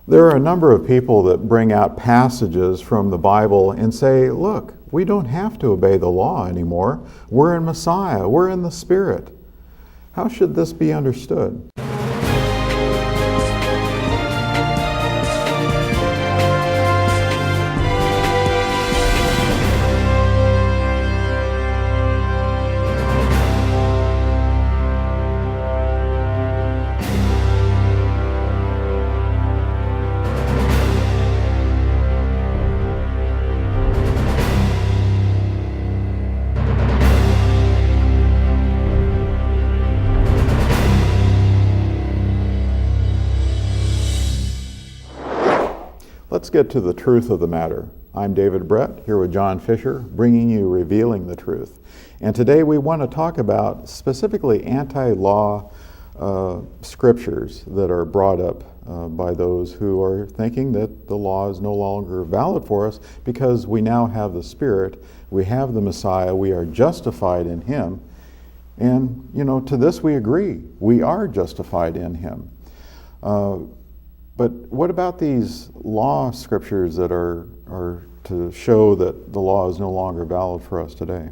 There are a number of people that bring out passages from the Bible and say, look, we don't have to obey the law anymore. We're in Messiah. We're in the Spirit. How should this be understood? Let's get to the truth of the matter. I'm David Brett, here with John Fisher, bringing you Revealing the Truth. And today we want to talk about specifically anti-law scriptures that are brought up by those who are thinking that the law is no longer valid for us because we now have the Spirit, we have the Messiah, we are justified in Him. And, to this we agree. We are justified in Him. But what about these law scriptures that are to show that the law is no longer valid for us today?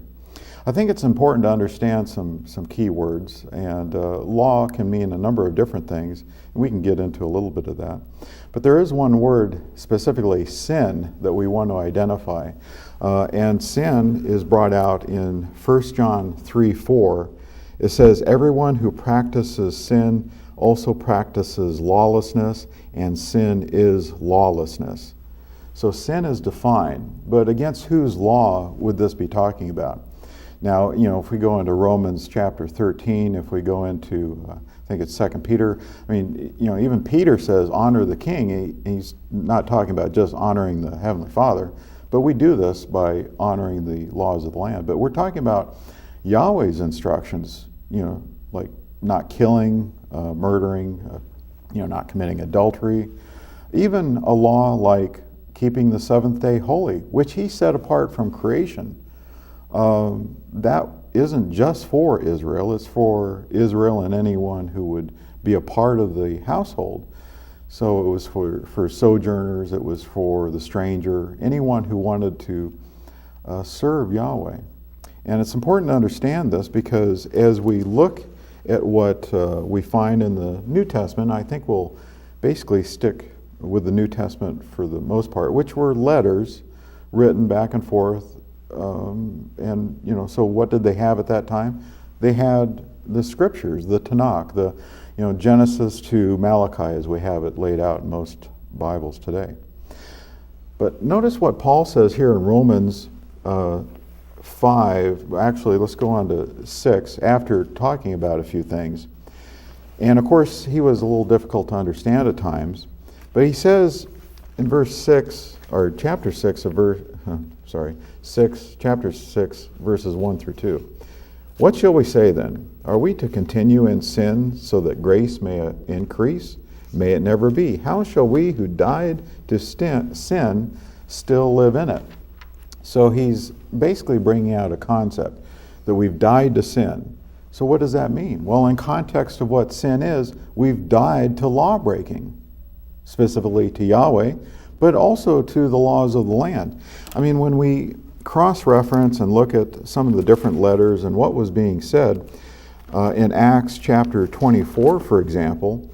I think it's important to understand some key words, and law can mean a number of different things, and we can get into a little bit of that. But there is one word, specifically sin, that we want to identify. And sin is brought out in 1 John 3:4. It says, "Everyone who practices sin also practices lawlessness, and sin is lawlessness." So sin is defined, but against whose law would this be talking about? Now, if we go into Romans chapter 13, if we go into, I think it's 2 Peter, even Peter says, honor the king. He's not talking about just honoring the Heavenly Father, but we do this by honoring the laws of the land. But we're talking about Yahweh's instructions, like not killing, murdering, not committing adultery, even a law like keeping the seventh day holy, which He set apart from creation. That isn't just for Israel, it's for Israel and anyone who would be a part of the household. So it was for sojourners, it was for the stranger, anyone who wanted to serve Yahweh. And it's important to understand this because as we look at what we find in the New Testament, I think we'll basically stick with the New Testament for the most part, which were letters written back and forth. So what did they have at that time? They had the scriptures, the Tanakh, the Genesis to Malachi, as we have it laid out in most Bibles today. But notice what Paul says here in Romans 5, actually let's go on to 6, after talking about a few things. And of course he was a little difficult to understand at times, but he says in chapter 6 verses 1 through 2. What shall we say then? Are we to continue in sin so that grace may increase? May it never be. How shall we who died to sin still live in it? So he's basically bringing out a concept that we've died to sin. So what does that mean? Well, in context of what sin is, we've died to law breaking, specifically to Yahweh, but also to the laws of the land. When we cross-reference and look at some of the different letters and what was being said, in Acts chapter 24, for example,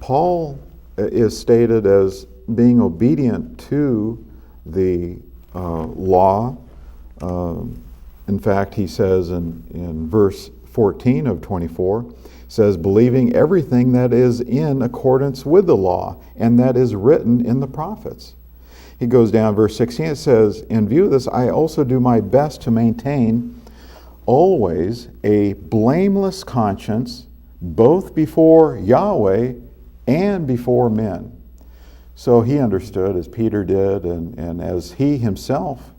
Paul is stated as being obedient to the law. In fact, he says in verse 14 of 24, says, believing everything that is in accordance with the law and that is written in the prophets. He goes down, verse 16, it says, in view of this, I also do my best to maintain always a blameless conscience, both before Yahweh and before men. So he understood, as Peter did, and as he himself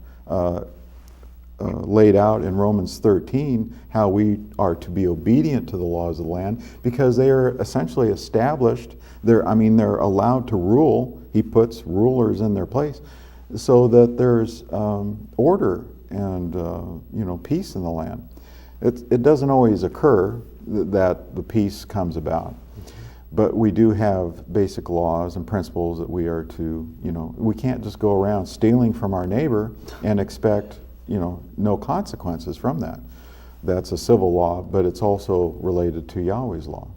laid out in Romans 13, how we are to be obedient to the laws of the land, because they are essentially established. They're allowed to rule. He puts rulers in their place so that there's order and peace in the land. It doesn't always occur that the peace comes about. But we do have basic laws and principles that we are to, we can't just go around stealing from our neighbor and expect, no consequences from that. That's a civil law, but it's also related to Yahweh's law.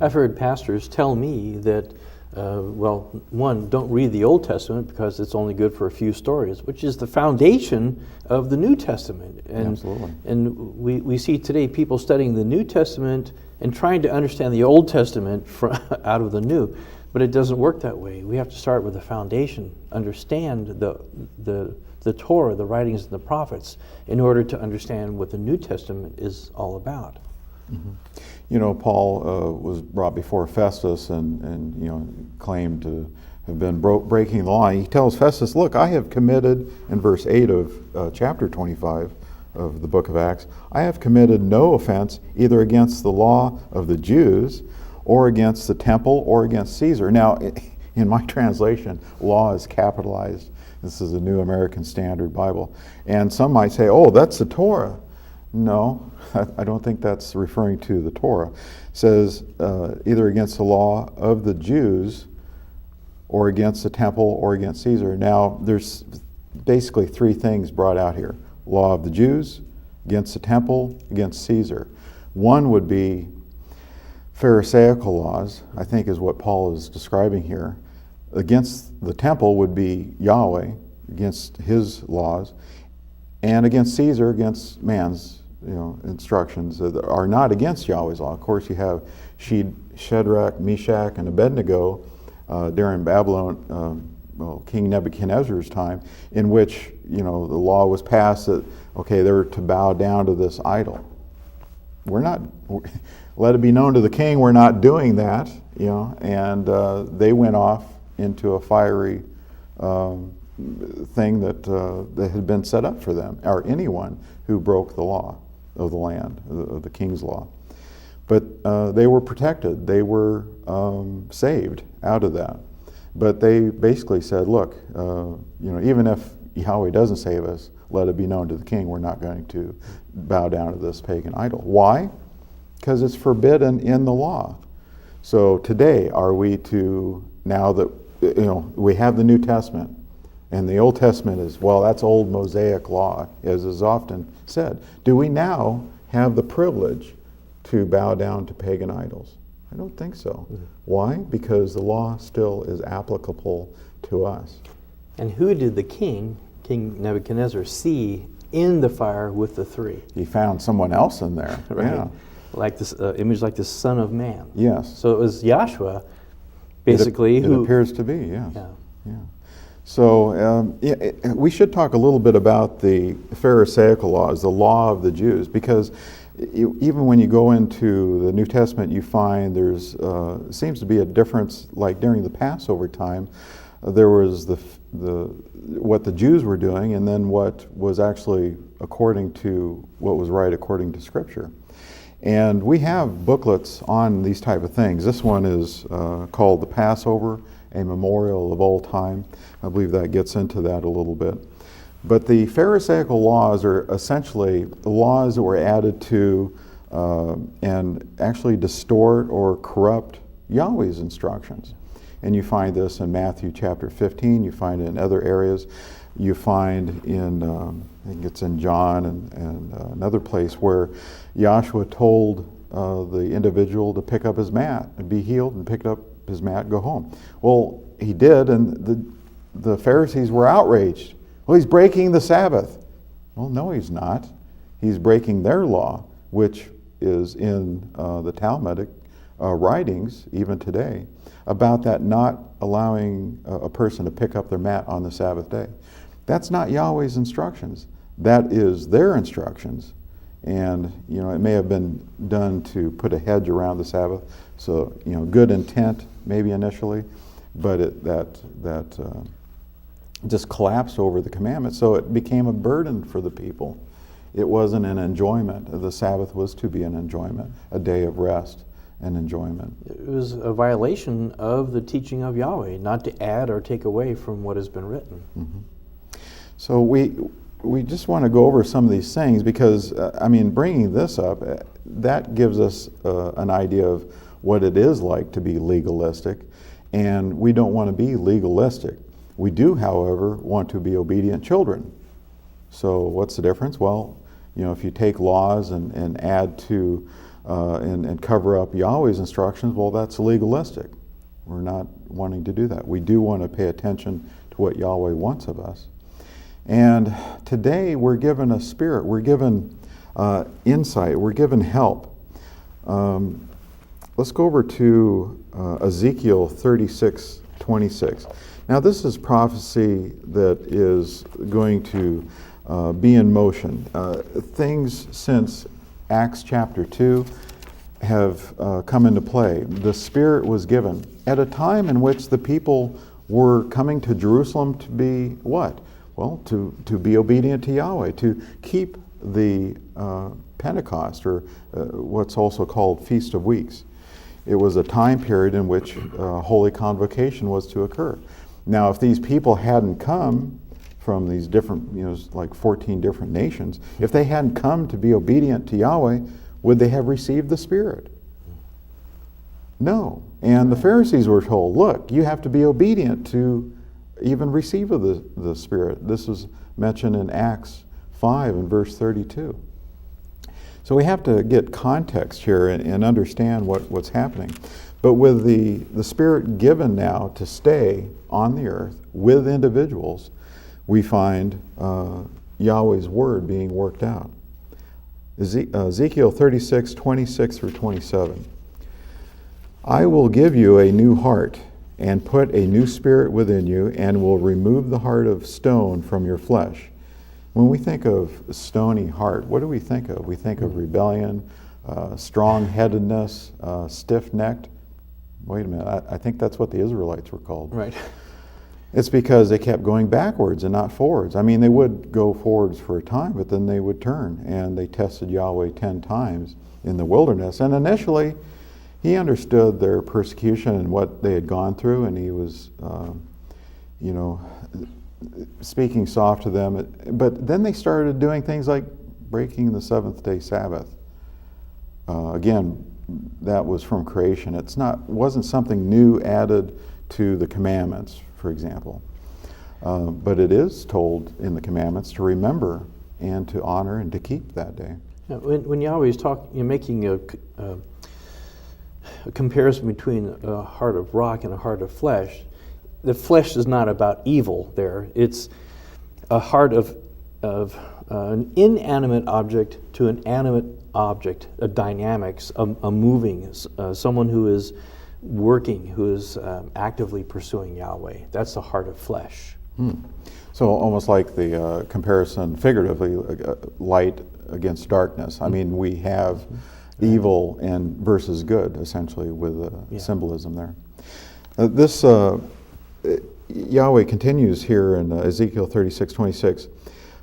I've heard pastors tell me that, one, don't read the Old Testament because it's only good for a few stories, which is the foundation of the New Testament. And, Absolutely. And we see today people studying the New Testament and trying to understand the Old Testament out of the New, but it doesn't work that way. We have to start with the foundation, understand the Torah, the writings of the prophets, in order to understand what the New Testament is all about. Mm-hmm. Paul was brought before Festus and claimed to have been breaking the law. He tells Festus, look, I have committed, in verse 8 of chapter 25 of the book of Acts, I have committed no offense either against the law of the Jews or against the temple or against Caesar. Now, in my translation, law is capitalized. This is a New American Standard Bible. And some might say, oh, that's the Torah. No, I don't think that's referring to the Torah. It says either against the law of the Jews or against the temple or against Caesar. Now, there's basically three things brought out here. Law of the Jews, against the temple, against Caesar. One would be Pharisaical laws, I think is what Paul is describing here. Against the temple would be Yahweh, against his laws, and against Caesar, against man's instructions that are not against Yahweh's law. Of course, you have Shadrach, Meshach, and Abednego during Babylon, King Nebuchadnezzar's time, in which the law was passed that they're to bow down to this idol. We're not. Let it be known to the king we're not doing that. And they went off into a fiery thing that had been set up for them, or anyone who broke the law of the land, of the king's law. But they were protected. They were saved out of that. But they basically said, look, even if Yahweh doesn't save us, let it be known to the king we're not going to bow down to this pagan idol. Why? Because it's forbidden in the law. So today, are we to, now that we have the New Testament, and the Old Testament is, that's old Mosaic law, as is often said. Do we now have the privilege to bow down to pagan idols? I don't think so. Mm-hmm. Why? Because the law still is applicable to us. And who did the King Nebuchadnezzar, see in the fire with the three? He found someone else in there. Right. Yeah. Like this image, like the Son of Man. Yes. So it was Yahshua, basically. It appears to be, yes. Yeah. So we should talk a little bit about the Pharisaical laws, the law of the Jews, because even when you go into the New Testament, you find there's seems to be a difference. Like during the Passover time, there was what the Jews were doing, and then what was actually according to what was right according to Scripture. And we have booklets on these type of things. This one is called The Passover, a Memorial of Old Time. I believe that gets into that a little bit. But the Pharisaical laws are essentially the laws that were added to and actually distort or corrupt Yahweh's instructions. And you find this in Matthew chapter 15, you find it in other areas, you find in, I think it's in John and another place where Yahshua told the individual to pick up his mat and be healed, and picked up his mat and go home. Well, he did, and the Pharisees were outraged. Well, he's breaking the Sabbath. Well, no, he's not. He's breaking their law, which is in the Talmudic writings, even today, about that not allowing a person to pick up their mat on the Sabbath day. That's not Yahweh's instructions. That is their instructions. And, it may have been done to put a hedge around the Sabbath. So, good intent maybe initially, but that just collapsed over the commandment. So it became a burden for the people. It wasn't an enjoyment. The Sabbath was to be an enjoyment, a day of rest and enjoyment. It was a violation of the teaching of Yahweh, not to add or take away from what has been written. Mm-hmm. So we just want to go over some of these things, because, bringing this up, that gives us an idea of what the Jews were doing. And you find this in Matthew chapter 15, you find it in other areas. You find in what it is like to be legalistic, and we don't want to be legalistic. We do, however, want to be obedient children. So what's the difference? Well, if you take laws and add to and cover up Yahweh's instructions, well, that's legalistic. We're not wanting to do that. We do want to pay attention to what Yahweh wants of us. And today we're given a spirit, we're given insight, we're given help. Let's go over to Ezekiel 36:26. Now this is prophecy that is going to be in motion. Things since Acts chapter 2 have come into play. The Spirit was given at a time in which the people were coming to Jerusalem to be what? Well, to be obedient to Yahweh, to keep the Pentecost, or what's also called Feast of Weeks. It was a time period in which Holy Convocation was to occur. Now, if these people hadn't come from these different, like 14 different nations, if they hadn't come to be obedient to Yahweh, would they have received the Spirit? No. And the Pharisees were told, look, you have to be obedient to even receive of the Spirit. This is mentioned in Acts 5 and verse 32. So we have to get context here and understand what's happening. But with the Spirit given now to stay on the earth with individuals, we find Yahweh's Word being worked out. Ezekiel 36:26 through 27. I will give you a new heart and put a new spirit within you, and will remove the heart of stone from your flesh. When we think of a stony heart, what do we think of? We think of rebellion, strong-headedness, stiff-necked. Wait a minute, I think that's what the Israelites were called. Right. It's because they kept going backwards and not forwards. I mean, they would go forwards for a time, but then they would turn, and they tested Yahweh 10 times in the wilderness. And initially, he understood their persecution and what they had gone through, and he was, speaking soft to them. But then they started doing things like breaking the seventh-day Sabbath. Again, that was from creation. Wasn't something new added to the commandments, for example. But it is told in the commandments to remember and to honor and to keep that day. Yeah, when Yahweh is making a comparison between a heart of rock and a heart of flesh, the flesh is not about evil there. It's a heart of an inanimate object to an animate object, a dynamics, a moving, someone who is working, who is actively pursuing Yahweh. That's the heart of flesh. So almost like the comparison figuratively, light against darkness. I mean, we have evil and versus good, essentially, with symbolism there. Yahweh continues here in Ezekiel 36:26.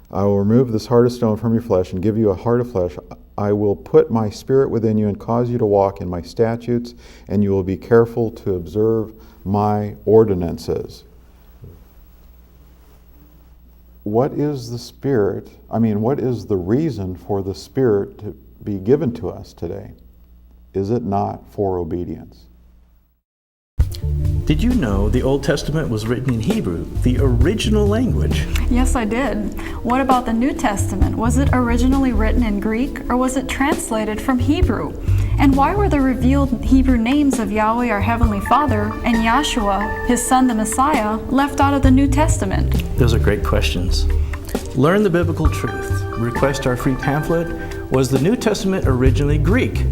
I will remove this heart of stone from your flesh and give you a heart of flesh. I will put my spirit within you and cause you to walk in my statutes, and you will be careful to observe my ordinances. What is the Spirit? What is the reason for the Spirit to be given to us today? Is it not for obedience? Did you know the Old Testament was written in Hebrew, the original language? Yes, I did. What about the New Testament? Was it originally written in Greek, or was it translated from Hebrew? And why were the revealed Hebrew names of Yahweh, our Heavenly Father, and Yahshua, His Son, the Messiah, left out of the New Testament? Those are great questions. Learn the biblical truth. Request our free pamphlet. Was the New Testament originally Greek?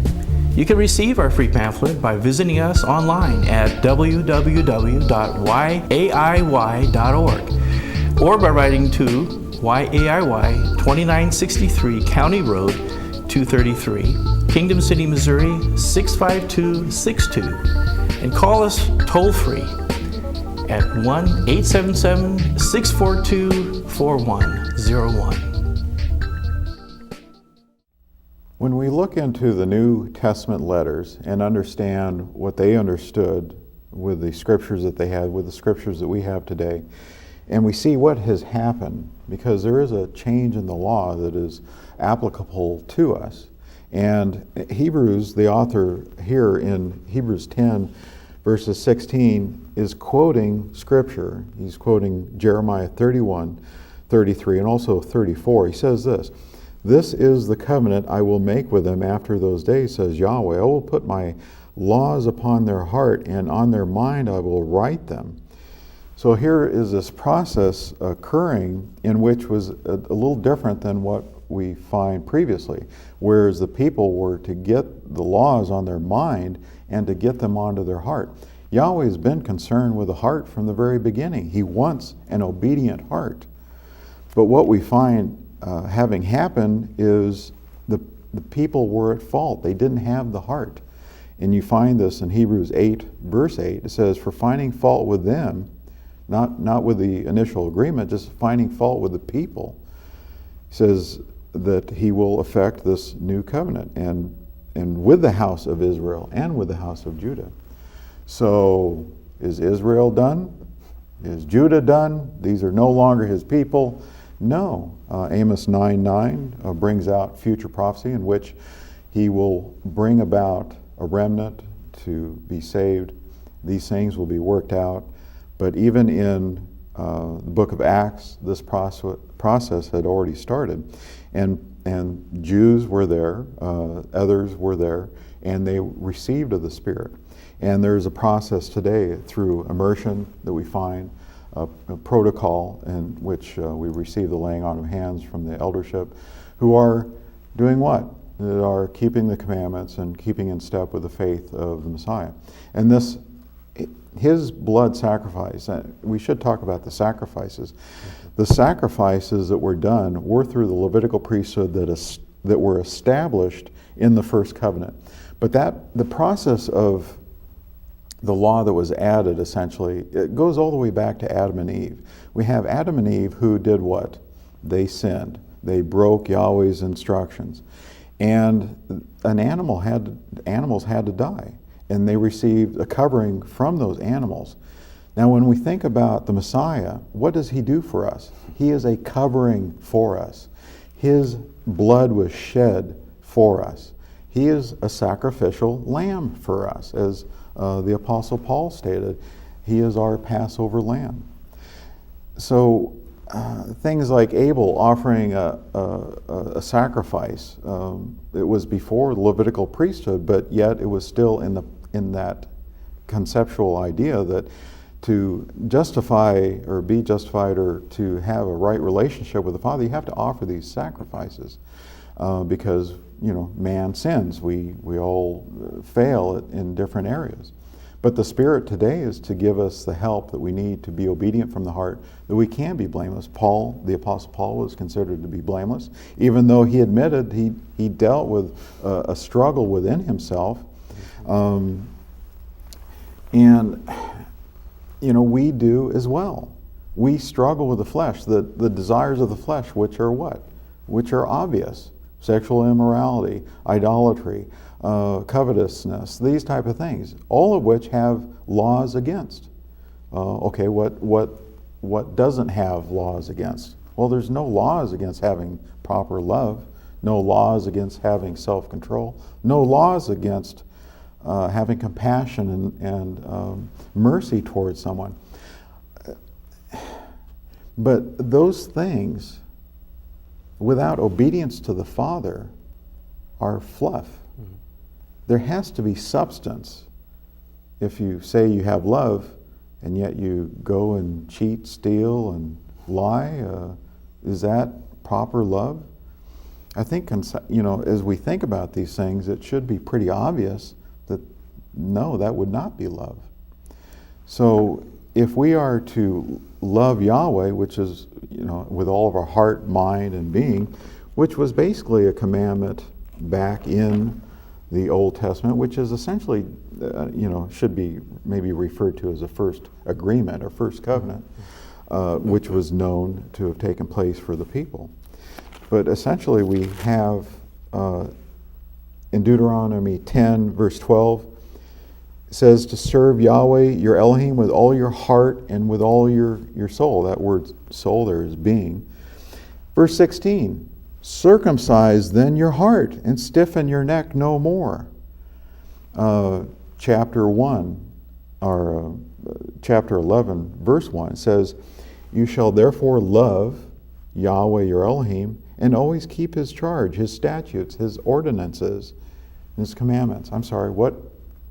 You can receive our free pamphlet by visiting us online at www.yaiy.org or by writing to YAIY 2963 County Road 233, Kingdom City, Missouri 65262, and call us toll-free at 1-877-642-4101. When we look into the New Testament letters and understand what they understood with the scriptures that they had, with the scriptures that we have today, and we see what has happened, because there is a change in the law that is applicable to us, And Hebrews, the author here in Hebrews 10, verses 16, is quoting Scripture. He's quoting Jeremiah 31, 33, and also 34. He says this, "This is the covenant I will make with them after those days, says Yahweh. I will put my laws upon their heart, and on their mind I will write them." So here is this process occurring in which was a little different than what we find previously, whereas the people were to get the laws on their mind and to get them onto their heart. Yahweh has been concerned with the heart from the very beginning. He wants an obedient heart. But what we find having happened is the people were at fault. They didn't have the heart. And you find this in Hebrews 8, verse 8. It says, "For finding fault with them," not with the initial agreement, just finding fault with the people, he says that he will effect this new covenant and with the house of Israel and with the house of Judah. So is Israel done? Is Judah done? These are no longer his people? No. Amos 9:9 brings out future prophecy in which he will bring about a remnant to be saved. These things will be worked out. But even in the book of Acts, this process had already started. And Jews were there, others were there, and they received of the Spirit. And there's a process today through immersion that we find, a protocol in which we receive the laying on of hands from the eldership, who are doing what? That are keeping the commandments and keeping in step with the faith of the Messiah. And this, his blood sacrifice, we should talk about the sacrifices. The sacrifices that were done were through the Levitical priesthood that were established in the first covenant. But the process of the law that was added, essentially, it goes all the way back to Adam and Eve. We have Adam and Eve who did what? They sinned. They broke Yahweh's instructions. And animals had to die. And they received a covering from those animals. Now, when we think about the Messiah, what does he do for us? He is a covering for us. His blood was shed for us. He is a sacrificial lamb for us, as the Apostle Paul stated. He is our Passover lamb. So things like Abel offering a sacrifice, it was before the Levitical priesthood, but yet it was still in that conceptual idea that to justify or be justified or to have a right relationship with the Father, you have to offer these sacrifices because man sins. We all fail in different areas. But the Spirit today is to give us the help that we need to be obedient from the heart, that we can be blameless. Paul, the Apostle Paul, was considered to be blameless, even though he admitted he dealt with a struggle within himself. We do as well. We struggle with the flesh, the desires of the flesh, which are what? Which are obvious. Sexual immorality, idolatry, covetousness, these type of things, all of which have laws against. What doesn't have laws against? Well, there's no laws against having proper love, no laws against having self-control, no laws against having compassion and mercy towards someone. But those things, without obedience to the Father, are fluff. Mm-hmm. There has to be substance. If you say you have love, and yet you go and cheat, steal, and lie, is that proper love? I think, as we think about these things, it should be pretty obvious that no, that would not be love. So if we are to love Yahweh, which is, with all of our heart, mind, and being, which was basically a commandment back in the Old Testament, which is essentially, should be maybe referred to as a first agreement or first covenant, which was known to have taken place for the people. But essentially we have, in Deuteronomy 10, verse 12, it says to serve Yahweh, your Elohim, with all your heart and with all your soul. That word soul there is being. Verse 16 Circumcise then your heart and stiffen your neck no more. Chapter 1, or chapter 11, verse 1 says, you shall therefore love Yahweh your Elohim and always keep his charge, his statutes, his ordinances, his commandments. I'm sorry, what?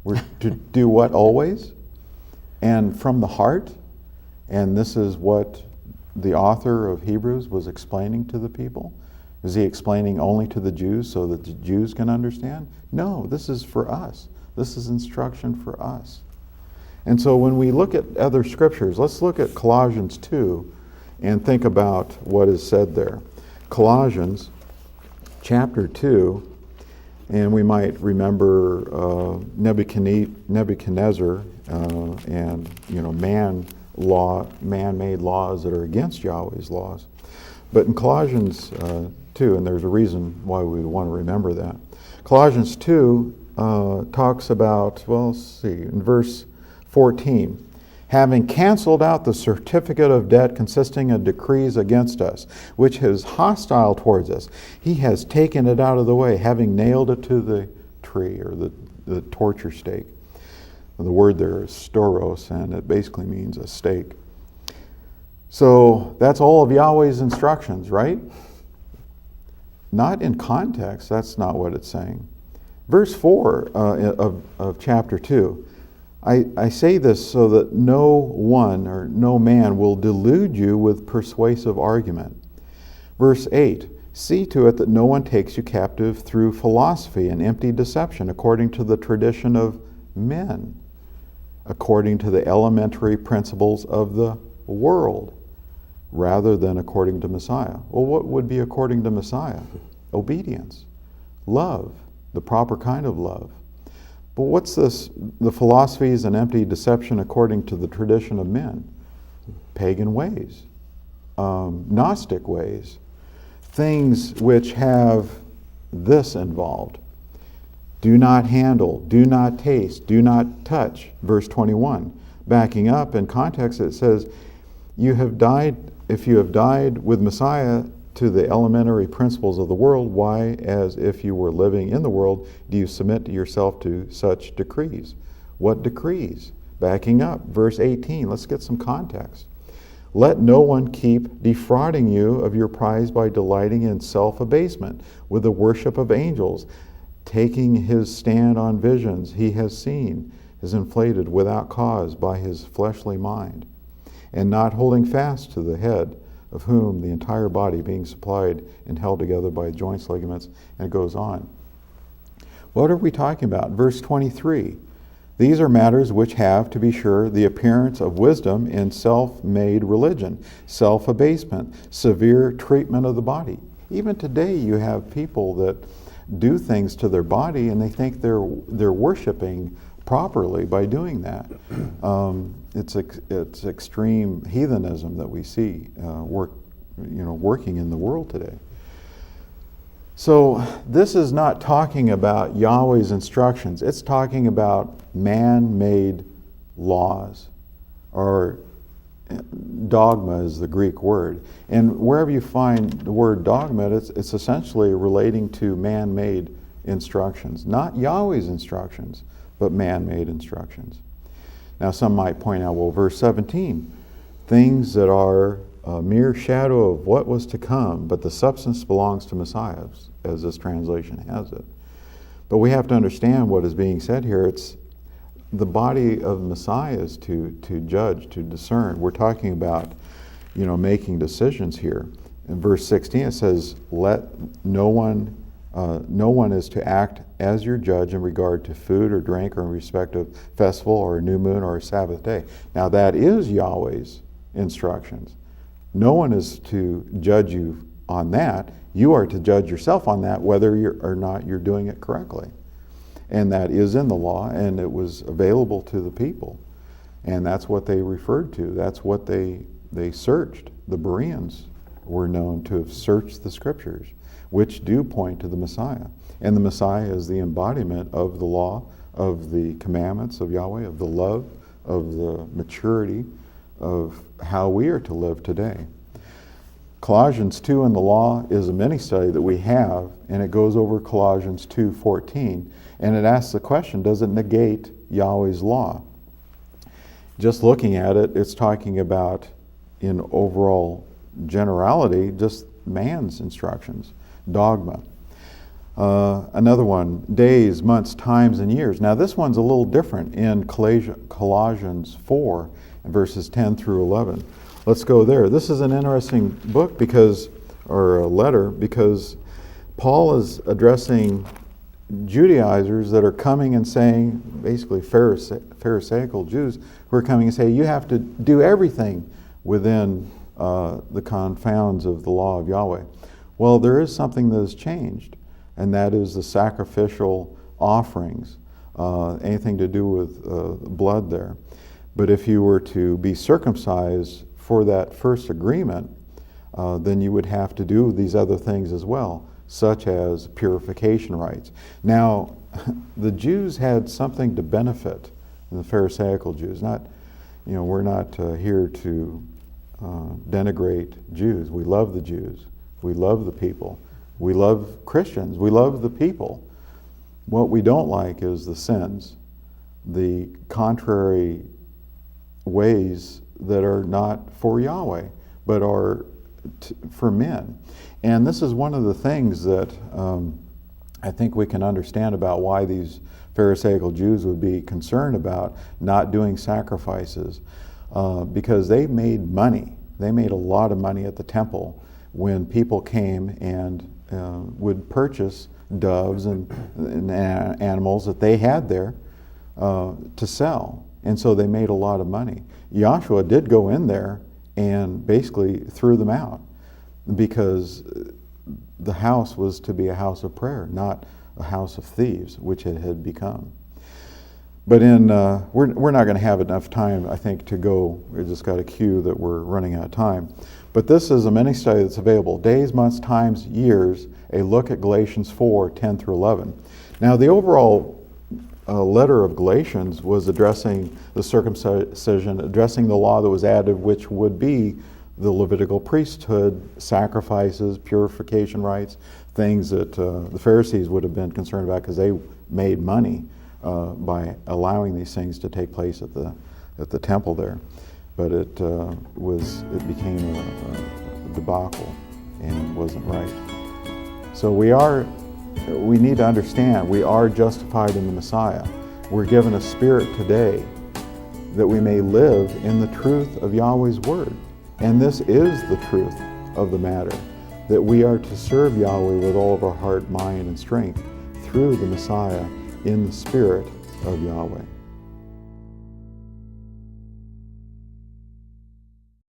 We're to do what always? And from the heart? And this is what the author of Hebrews was explaining to the people. Is he explaining only to the Jews so that the Jews can understand? No, this is for us. This is instruction for us. And so when we look at other scriptures, let's look at Colossians 2 and think about what is said there. Colossians chapter 2, and we might remember Nebuchadnezzar and man-made laws that are against Yahweh's laws. But in Colossians 2, and there's a reason why we want to remember that. Colossians 2 talks about, well, let's see, in verse 14, having canceled out the certificate of debt consisting of decrees against us, which is hostile towards us, he has taken it out of the way, having nailed it to the tree, or the torture stake. The word there is storos, and it basically means a stake. So that's all of Yahweh's instructions, right? Not in context, that's not what it's saying. Verse 4 of chapter 2, I say this so that no one or no man will delude you with persuasive argument. Verse 8, see to it that no one takes you captive through philosophy and empty deception according to the tradition of men, according to the elementary principles of the world, rather than according to Messiah. Well, what would be according to Messiah? Obedience, love, the proper kind of love. But what's this? The philosophies and empty deception according to the tradition of men. Pagan ways, Gnostic ways, things which have this involved. Do not handle, do not taste, do not touch. Verse 21. Backing up in context, it says, you have died, if you have died with Messiah to the elementary principles of the world, why, as if you were living in the world, do you submit yourself to such decrees? What decrees? Backing up, verse 18, let's get some context. Let no one keep defrauding you of your prize by delighting in self-abasement with the worship of angels, taking his stand on visions he has seen, is inflated without cause by his fleshly mind, and not holding fast to the head, of whom the entire body being supplied and held together by joints, ligaments, and it goes on. What are we talking about? Verse 23. These are matters which have, to be sure, the appearance of wisdom in self-made religion, self-abasement, severe treatment of the body. Even today you have people that do things to their body and they think they're worshiping properly by doing that. It's extreme heathenism that we see working in the world today. So this is not talking about Yahweh's instructions. It's talking about man-made laws, or dogma is the Greek word. And wherever you find the word dogma, it's essentially relating to man-made instructions, not Yahweh's instructions, but man-made instructions. Now some might point out, well, verse 17, things that are a mere shadow of what was to come, but the substance belongs to Messiah, as this translation has it. But we have to understand what is being said here. It's the body of Messiah is to judge, to discern. We're talking about, making decisions here. In verse 16 it says, let no one is to act as your judge in regard to food or drink or in respect of festival or a new moon or a Sabbath day. Now that is Yahweh's instructions. No one is to judge you on that. You are to judge yourself on that, whether or not you're doing it correctly. And that is in the law, and it was available to the people. And that's what they referred to. That's what they searched. The Bereans were known to have searched the scriptures, which do point to the Messiah. And the Messiah is the embodiment of the law, of the commandments of Yahweh, of the love, of the maturity of how we are to live today. Colossians 2 in the law is a mini study that we have, and it goes over Colossians 2:14, and it asks the question, does it negate Yahweh's law? Just looking at it, it's talking about, in overall generality, just man's instructions, dogma. Another one, days, months, times, and years. Now this one's a little different in Colossians 4, verses 10 through 11. Let's go there. This is an interesting book or a letter, because Paul is addressing Judaizers that are coming and saying, basically Pharisaical Jews, who are coming and say, you have to do everything within the confounds of the law of Yahweh. Well, there is something that has changed, and that is the sacrificial offerings, anything to do with blood there. But if you were to be circumcised for that first agreement, then you would have to do these other things as well, such as purification rites. Now, the Jews had something to benefit, the Pharisaical Jews. We're not here to denigrate Jews. We love the Jews. We love the people. We love Christians. We love the people. What we don't like is the sins, the contrary ways that are not for Yahweh, but are for men. And this is one of the things that I think we can understand about why these Pharisaical Jews would be concerned about not doing sacrifices, because they made money. They made a lot of money at the temple when people came and would purchase doves and animals that they had there to sell. And so they made a lot of money. Yahshua did go in there and basically threw them out, because the house was to be a house of prayer, not a house of thieves, which it had become. But we're not going to have enough time, I think, to go. We just got a cue that we're running out of time. But this is a mini study that's available, days, months, times, years, a look at Galatians 4, 10 through 11. Now, the overall letter of Galatians was addressing the circumcision, addressing the law that was added, which would be the Levitical priesthood, sacrifices, purification rites, things that the Pharisees would have been concerned about, because they made money by allowing these things to take place at the temple there. But it became a debacle, and it wasn't right. So we need to understand we are justified in the Messiah. We're given a spirit today that we may live in the truth of Yahweh's word. And this is the truth of the matter, that we are to serve Yahweh with all of our heart, mind, and strength through the Messiah in the spirit of Yahweh.